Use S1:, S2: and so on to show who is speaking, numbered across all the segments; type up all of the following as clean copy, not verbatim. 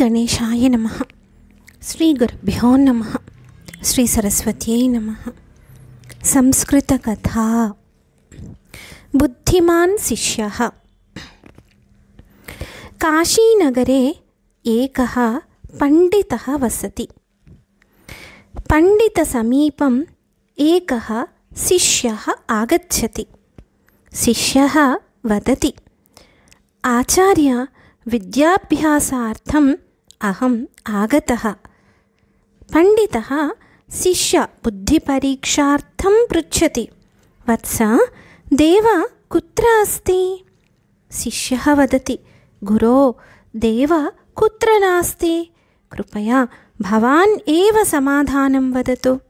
S1: गणेशाय नमः। श्री गुरुभ्यो नमः। श्री सरस्वत्यै नमः। संस्कृतकथा। बुद्धिमान् शिष्यः। काशीनगरे एकः पण्डितः वसति। पण्डितसमीपम् एकः शिष्यः आगच्छति। शिष्यः वदति, आचार्य, विद्याभ्यासार्थम् अहम् आगतः। पण्डितः शिष्य बुद्धिपरीक्षार्थं पृच्छति, वत्स, देव कुत्र अस्ति? शिष्यः वदति, गुरो, देव कुत्र नास्ति। कृपया भवान् एव समाधानं वदतु।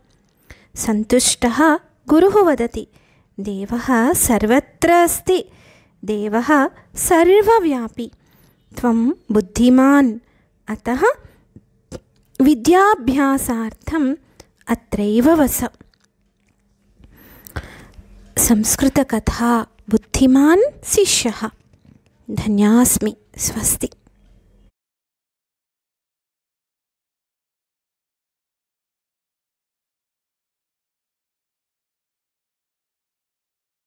S1: सन्तुष्टः गुरुः वदति, देवः सर्वत्र अस्ति। देवः सर्वव्यापी। त्वं बुद्धिमान्, अतः विद्याभ्यासार्थम् अत्रैव वस। संस्कृतकथा। बुद्धिमान् शिष्यः। धन्यास्मि। स्वस्ति।